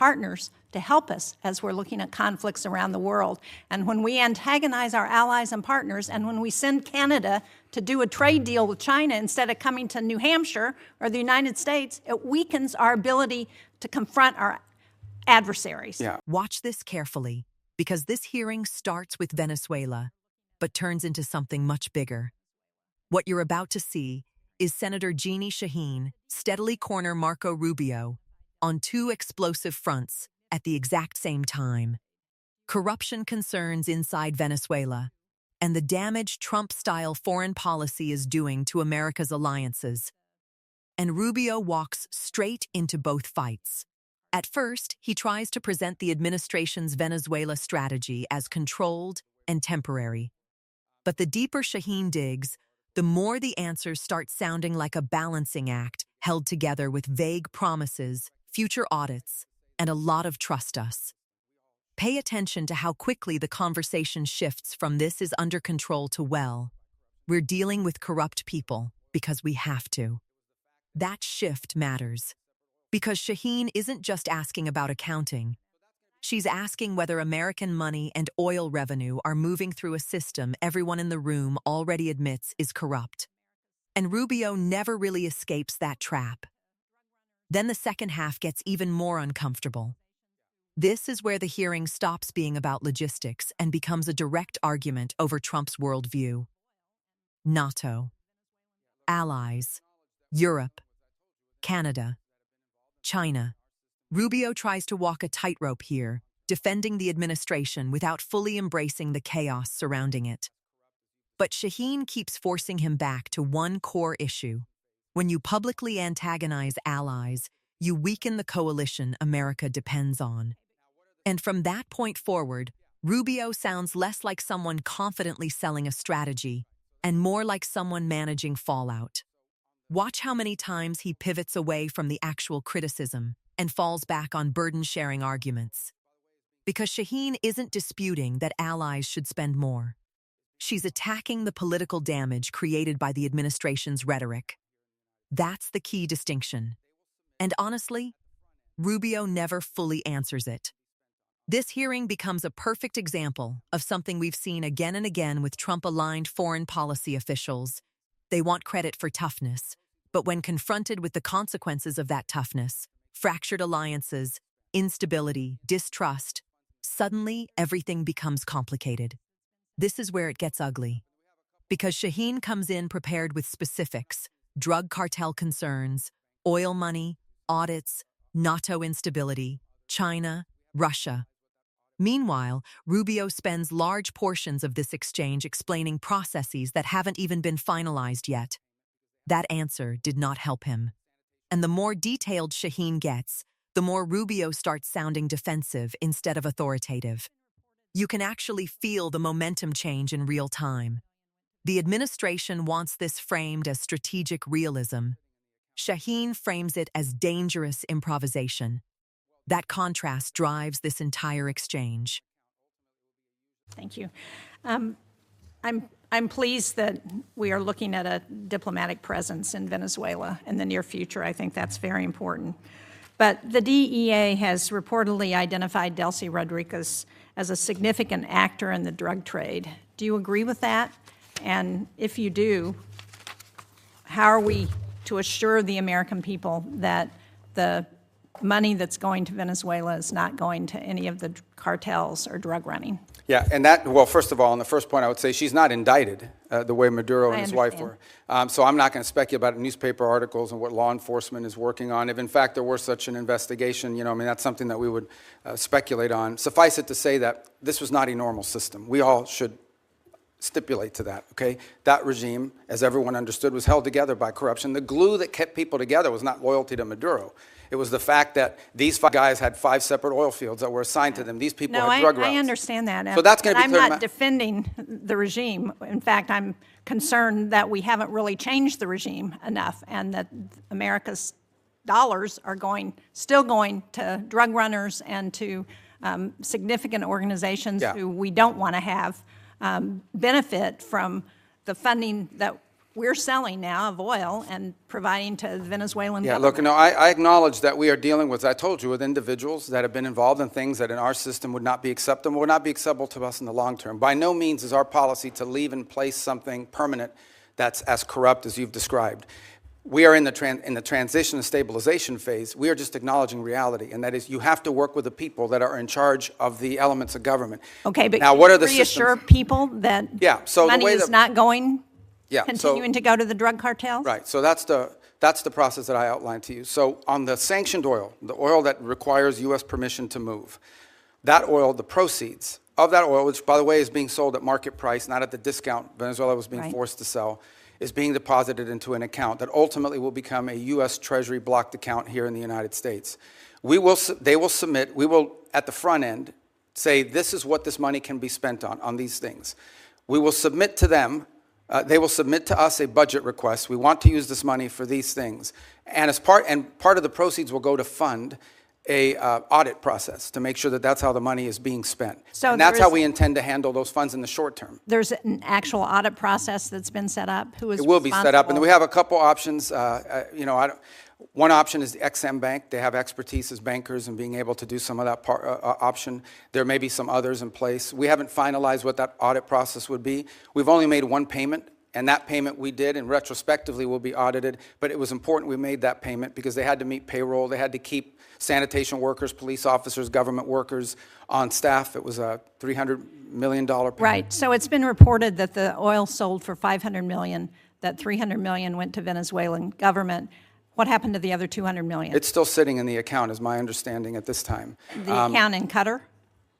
partners to help us as we're looking at conflicts around the world. And when we antagonize our allies and partners, and when we send Canada to do a trade deal with China instead of coming to New Hampshire or the United States, it weakens our ability to confront our adversaries. Yeah. Watch this carefully, because this hearing starts with Venezuela, but turns into something much bigger. What you're about to see is Senator Jeanne Shaheen steadily corner Marco Rubio on two explosive fronts at the exact same time: corruption concerns inside Venezuela and the damage Trump-style foreign policy is doing to America's alliances. And Rubio walks straight into both fights. At first, he tries to present the administration's Venezuela strategy as controlled and temporary. But the deeper Shaheen digs, the more the answers start sounding like a balancing act held together with vague promises, future audits, and a lot of trust us. Pay attention to how quickly the conversation shifts from "this is under control" to "well, we're dealing with corrupt people because we have to." That shift matters, because Shaheen isn't just asking about accounting. She's asking whether American money and oil revenue are moving through a system everyone in the room already admits is corrupt. And Rubio never really escapes that trap. Then the second half gets even more uncomfortable. This is where the hearing stops being about logistics and becomes a direct argument over Trump's worldview. NATO, allies, Europe, Canada, China. Rubio tries to walk a tightrope here, defending the administration without fully embracing the chaos surrounding it. But Shaheen keeps forcing him back to one core issue. When you publicly antagonize allies, you weaken the coalition America depends on. And from that point forward, Rubio sounds less like someone confidently selling a strategy and more like someone managing fallout. Watch how many times he pivots away from the actual criticism and falls back on burden-sharing arguments. Because Shaheen isn't disputing that allies should spend more. She's attacking the political damage created by the administration's rhetoric. That's the key distinction. And honestly, Rubio never fully answers it. This hearing becomes a perfect example of something we've seen again and again with Trump-aligned foreign policy officials. They want credit for toughness, but when confronted with the consequences of that toughness, fractured alliances, instability, distrust, suddenly everything becomes complicated. This is where it gets ugly. Because Shaheen comes in prepared with specifics: drug cartel concerns, oil money, audits, NATO instability, China, Russia. Meanwhile, Rubio spends large portions of this exchange explaining processes that haven't even been finalized yet. That answer did not help him. And the more detailed Shaheen gets, the more Rubio starts sounding defensive instead of authoritative. You can actually feel the momentum change in real time. The administration wants this framed as strategic realism. Shaheen frames it as dangerous improvisation. That contrast drives this entire exchange. Thank you. I'm pleased that we are looking at a diplomatic presence in Venezuela in the near future. I think that's very important. But the DEA has reportedly identified Delcy Rodriguez as a significant actor in the drug trade. Do you agree with that? And if you do, how are we to assure the American people that the money that's going to Venezuela is not going to any of the cartels or drug running? Yeah, and that, well, first of all, on the first point, I would say she's not indicted the way Maduro and his wife were. So I'm not going to speculate about newspaper articles and what law enforcement is working on. If, in fact, there were such an investigation, I mean, that's something that we would speculate on. Suffice it to say that this was not a normal system. We all should stipulate to that, okay? That regime, as everyone understood, was held together by corruption. The glue that kept people together was not loyalty to Maduro. It was the fact that these 5 guys had 5 separate oil fields that were assigned to them. These people had drug routes. I understand that. So that's going to be I'm not defending the regime. In fact, I'm concerned that we haven't really changed the regime enough, and that America's dollars are still going to drug runners and to significant organizations who we don't want to have benefit from the funding that we're selling now of oil and providing to the Venezuelan Yeah, government. look, no, I acknowledge that we are dealing with, I told you, with individuals that have been involved in things that in our system would not be acceptable, would not be acceptable to us in the long term. By no means is our policy to leave in place something permanent that's as corrupt as you've described. We are in the transition and stabilization phase. We are just acknowledging reality, and that is you have to work with the people that are in charge of the elements of government. Okay, but now, can what you are the reassure systems? people that Yeah, so the money way is that- not going, Yeah, continuing to go to the drug cartels? Right, so that's the process that I outlined to you. So on the sanctioned oil, the oil that requires U.S. permission to move, that oil, the proceeds of that oil, which by the way is being sold at market price, not at the discount Venezuela was being Right. forced to sell, is being deposited into an account that ultimately will become a U.S. Treasury blocked account here in the United States. They will submit, we will at the front end say this is what this money can be spent on these things. We will submit to them. They will submit to us a budget request. We want to use this money for these things, and part of the proceeds will go to fund a audit process to make sure that that's how the money is being spent. So and that's how there is- we intend to handle those funds in the short term. There's an actual audit process that's been set up? Who is It will be set up, and responsible? we have a couple options. One option is the XM Bank. They have expertise as bankers in being able to do some of that option. There may be some others in place. We haven't finalized what that audit process would be. We've only made one payment, and that payment we did, and retrospectively will be audited, but it was important we made that payment because they had to meet payroll. They had to keep sanitation workers, police officers, government workers on staff. It was a $300 million payment. Right, so it's been reported that the oil sold for $500 million, that $300 million went to Venezuelan government. What happened to the other $200 million? It's still sitting in the account, is my understanding at this time. The account in Qatar?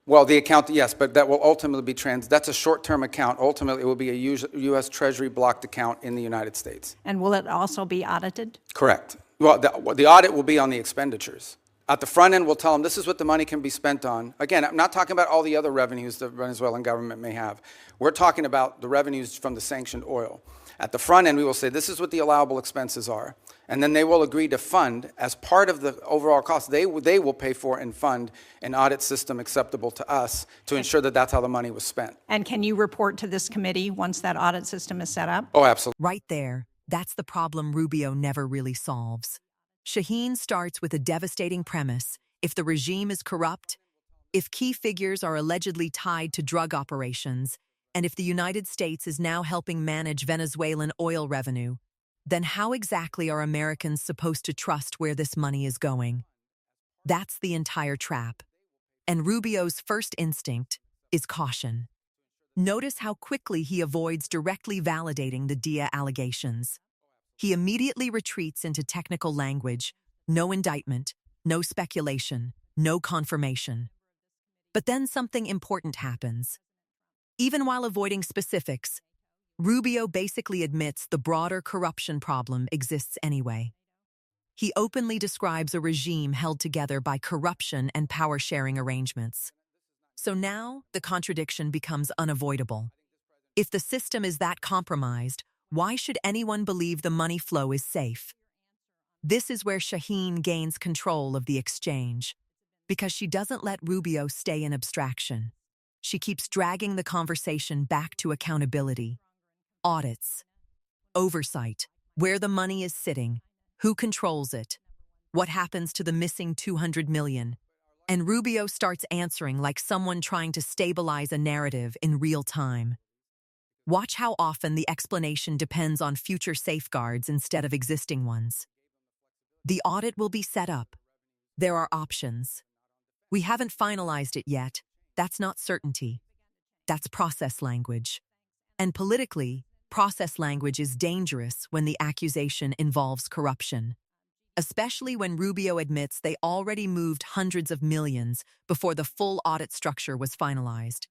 Well, the account, yes, but that will ultimately be that's a short-term account. Ultimately, it will be a U.S. Treasury blocked account in the United States. And will it also be audited? Correct. Well, the audit will be on the expenditures. At the front end, we'll tell them this is what the money can be spent on. Again, I'm not talking about all the other revenues the Venezuelan government may have. We're talking about the revenues from the sanctioned oil. At the front end, we will say this is what the allowable expenses are. And then they will agree to fund, as part of the overall cost, they will pay for and fund an audit system acceptable to us to ensure that that's how the money was spent. And can you report to this committee once that audit system is set up? Oh, absolutely. Right there, that's the problem Rubio never really solves. Shaheen starts with a devastating premise. If the regime is corrupt, if key figures are allegedly tied to drug operations, and if the United States is now helping manage Venezuelan oil revenue, then how exactly are Americans supposed to trust where this money is going? That's the entire trap. And Rubio's first instinct is caution. Notice how quickly he avoids directly validating the DIA allegations. He immediately retreats into technical language, no indictment, no speculation, no confirmation. But then something important happens. Even while avoiding specifics, Rubio basically admits the broader corruption problem exists anyway. He openly describes a regime held together by corruption and power-sharing arrangements. So now, the contradiction becomes unavoidable. If the system is that compromised, why should anyone believe the money flow is safe? This is where Shaheen gains control of the exchange, because she doesn't let Rubio stay in abstraction. She keeps dragging the conversation back to accountability, audits, oversight, where the money is sitting, who controls it, what happens to the missing $200 million. And Rubio starts answering like someone trying to stabilize a narrative in real time. Watch how often the explanation depends on future safeguards instead of existing ones. The audit will be set up. There are options. We haven't finalized it yet. That's not certainty. That's process language. And politically, process language is dangerous when the accusation involves corruption, especially when Rubio admits they already moved hundreds of millions before the full audit structure was finalized.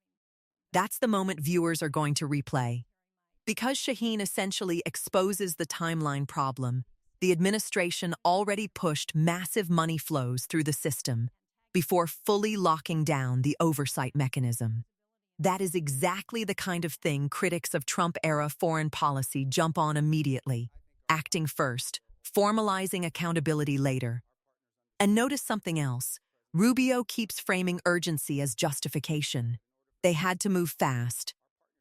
That's the moment viewers are going to replay. Because Shaheen essentially exposes the timeline problem, the administration already pushed massive money flows through the system before fully locking down the oversight mechanism. That is exactly the kind of thing critics of Trump-era foreign policy jump on immediately, acting first, formalizing accountability later. And notice something else. Rubio keeps framing urgency as justification. They had to move fast.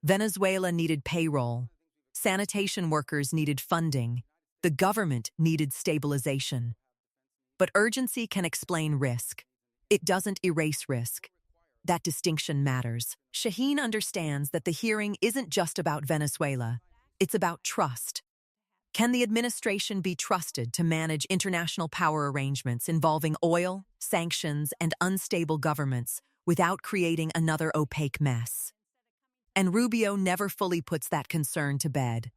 Venezuela needed payroll. Sanitation workers needed funding. The government needed stabilization. But urgency can explain risk. It doesn't erase risk. That distinction matters. Shaheen understands that the hearing isn't just about Venezuela. It's about trust. Can the administration be trusted to manage international power arrangements involving oil, sanctions, and unstable governments without creating another opaque mess? And Rubio never fully puts that concern to bed.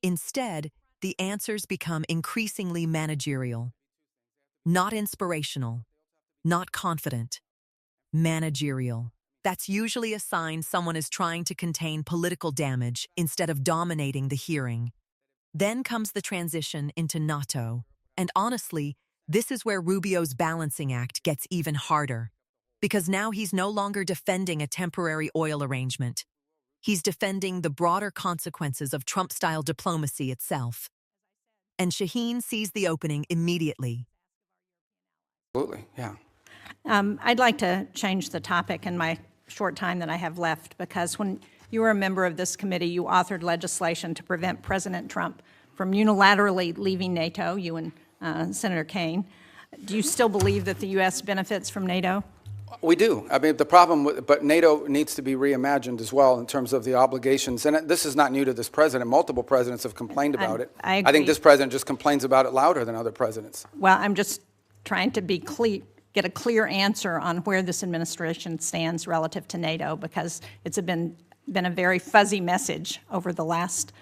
Instead, the answers become increasingly managerial. Not inspirational, not confident, managerial. That's usually a sign someone is trying to contain political damage instead of dominating the hearing. Then comes the transition into NATO. And honestly, this is where Rubio's balancing act gets even harder. Because now he's no longer defending a temporary oil arrangement. He's defending the broader consequences of Trump-style diplomacy itself. And Shaheen sees the opening immediately. Absolutely, yeah. I'd like to change the topic in my short time that I have left, because when you were a member of this committee, you authored legislation to prevent President Trump from unilaterally leaving NATO, you and Senator Kaine. Do you still believe that the U.S. benefits from NATO? We do. I mean, the problem, but NATO needs to be reimagined as well in terms of the obligations. And this is not new to this president. Multiple presidents have complained about it. I agree. I think this president just complains about it louder than other presidents. Well, I'm just trying to be clear, get a clear answer on where this administration stands relative to NATO, because it's been a very fuzzy message over the last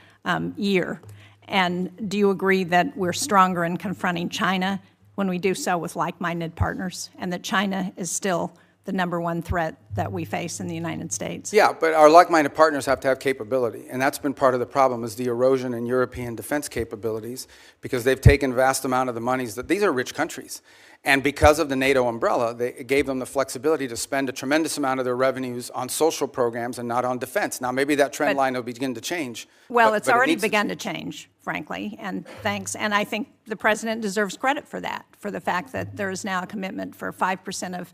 year. And do you agree that we're stronger in confronting China when we do so with like-minded partners, and that China is still the #1 threat that we face in the United States? Yeah, but our like-minded partners have to have capability, and that's been part of the problem, is the erosion in European defense capabilities, because they've taken vast amount of the monies that these are rich countries. And because of the NATO umbrella, it gave them the flexibility to spend a tremendous amount of their revenues on social programs and not on defense. Now, maybe that trend line will begin to change. Well, it's already begun to change, frankly, and thanks. And I think the president deserves credit for that, for the fact that there is now a commitment for 5% of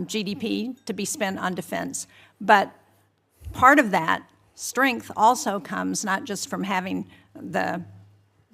GDP to be spent on defense. But part of that strength also comes not just from having the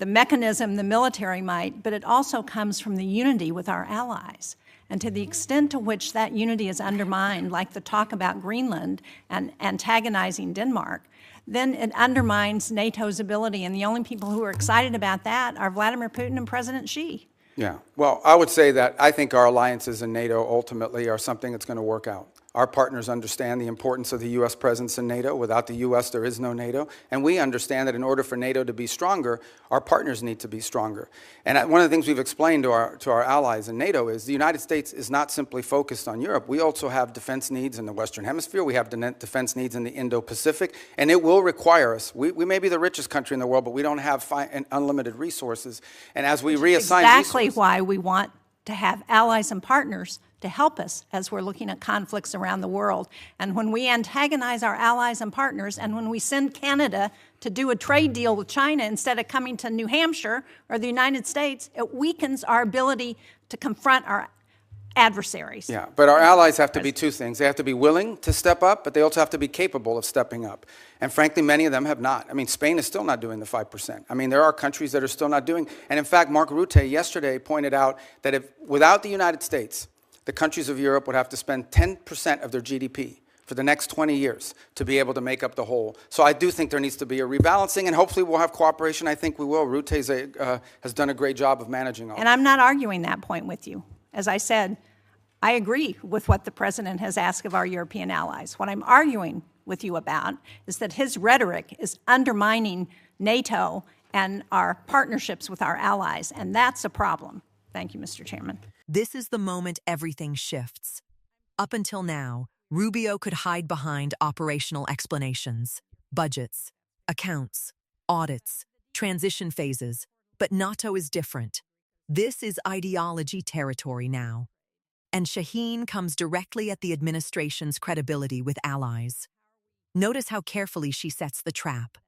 mechanism, the military might, but it also comes from the unity with our allies. And to the extent to which that unity is undermined, like the talk about Greenland and antagonizing Denmark, then it undermines NATO's ability. And the only people who are excited about that are Vladimir Putin and President Xi. Yeah, well, I would say that I think our alliances in NATO ultimately are something that's going to work out. Our partners understand the importance of the U.S. presence in NATO. Without the U.S., there is no NATO. And we understand that in order for NATO to be stronger, our partners need to be stronger. And one of the things we've explained to our allies in NATO is the United States is not simply focused on Europe. We also have defense needs in the Western Hemisphere. We have defense needs in the Indo-Pacific. And it will require us. We may be the richest country in the world, but we don't have unlimited resources. And as we reassign exactly why we want to have allies and partners to help us as we're looking at conflicts around the world. And when we antagonize our allies and partners, and when we send Canada to do a trade deal with China instead of coming to New Hampshire or the United States, it weakens our ability to confront our adversaries. Yeah, but our allies have to be two things. They have to be willing to step up, but they also have to be capable of stepping up. And frankly, many of them have not. I mean, Spain is still not doing the 5%. I mean, there are countries that are still not doing. And in fact, Marco Rubio yesterday pointed out that if without the United States, the countries of Europe would have to spend 10% of their GDP for the next 20 years to be able to make up the whole. So I do think there needs to be a rebalancing, and hopefully we'll have cooperation. I think we will. Rute has done a great job of managing all And I'm not arguing that point with you. As I said, I agree with what the president has asked of our European allies. What I'm arguing with you about is that his rhetoric is undermining NATO and our partnerships with our allies, and that's a problem. Thank you, Mr. Chairman. This is the moment everything shifts. Up until now, Rubio could hide behind operational explanations, budgets, accounts, audits, transition phases, but NATO is different. This is ideology territory now. And Shaheen comes directly at the administration's credibility with allies. Notice how carefully she sets the trap.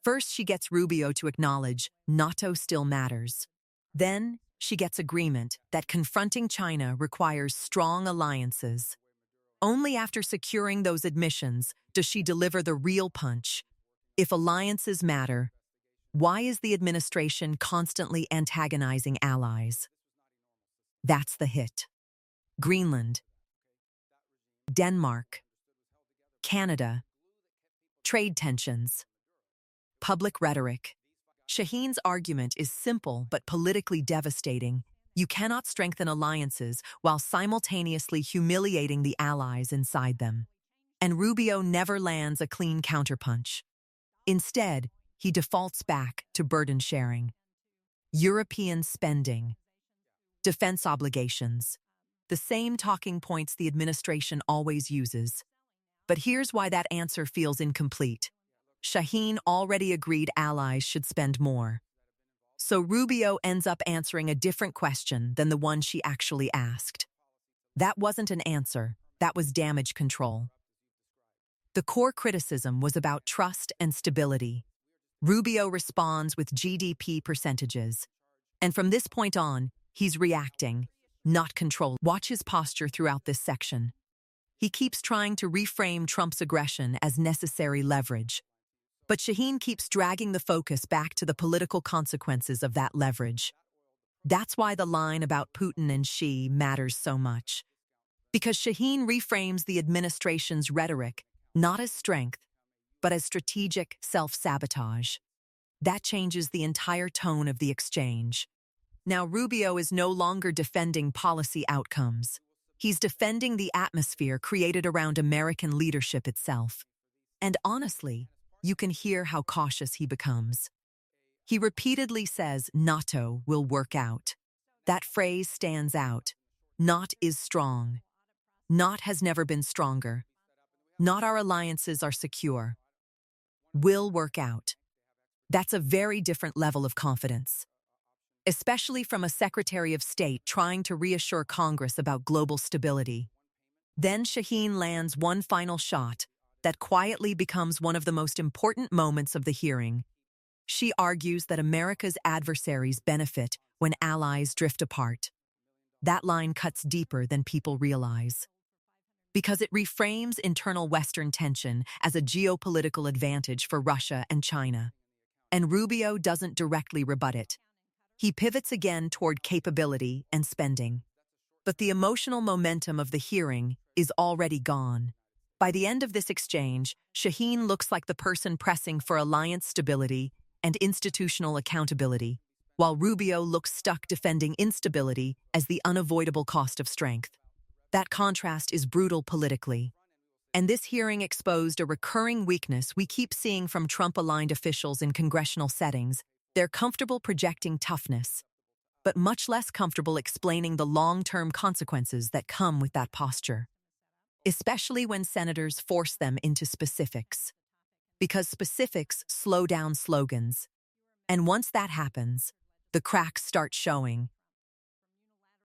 First, she gets Rubio to acknowledge NATO still matters. Then, she gets agreement that confronting China requires strong alliances. Only after securing those admissions does she deliver the real punch. If alliances matter, why is the administration constantly antagonizing allies? That's the hit. Greenland, Denmark, Canada, trade tensions, public rhetoric. Shaheen's argument is simple but politically devastating. You cannot strengthen alliances while simultaneously humiliating the allies inside them. And Rubio never lands a clean counterpunch. Instead, he defaults back to burden sharing. European spending, defense obligations, the same talking points the administration always uses. But here's why that answer feels incomplete. Shaheen already agreed allies should spend more. So Rubio ends up answering a different question than the one she actually asked. That wasn't an answer, that was damage control. The core criticism was about trust and stability. Rubio responds with GDP percentages. And from this point on, he's reacting, not control. Watch his posture throughout this section. He keeps trying to reframe Trump's aggression as necessary leverage. But Shaheen keeps dragging the focus back to the political consequences of that leverage. That's why the line about Putin and Xi matters so much. Because Shaheen reframes the administration's rhetoric not as strength, but as strategic self-sabotage. That changes the entire tone of the exchange. Now Rubio is no longer defending policy outcomes. He's defending the atmosphere created around American leadership itself. And honestly, you can hear how cautious he becomes. He repeatedly says NATO will work out. That phrase stands out. Not is strong. Not has never been stronger. Not our alliances are secure. Will work out. That's a very different level of confidence, especially from a Secretary of State trying to reassure Congress about global stability. Then Shaheen lands one final shot that quietly becomes one of the most important moments of the hearing. She argues that America's adversaries benefit when allies drift apart. That line cuts deeper than people realize, because it reframes internal Western tension as a geopolitical advantage for Russia and China. And Rubio doesn't directly rebut it. He pivots again toward capability and spending. But the emotional momentum of the hearing is already gone. By the end of this exchange, Shaheen looks like the person pressing for alliance stability and institutional accountability, while Rubio looks stuck defending instability as the unavoidable cost of strength. That contrast is brutal politically. And this hearing exposed a recurring weakness we keep seeing from Trump-aligned officials in congressional settings. They're comfortable projecting toughness, but much less comfortable explaining the long-term consequences that come with that posture, especially when senators force them into specifics. Because specifics slow down slogans. And once that happens, the cracks start showing.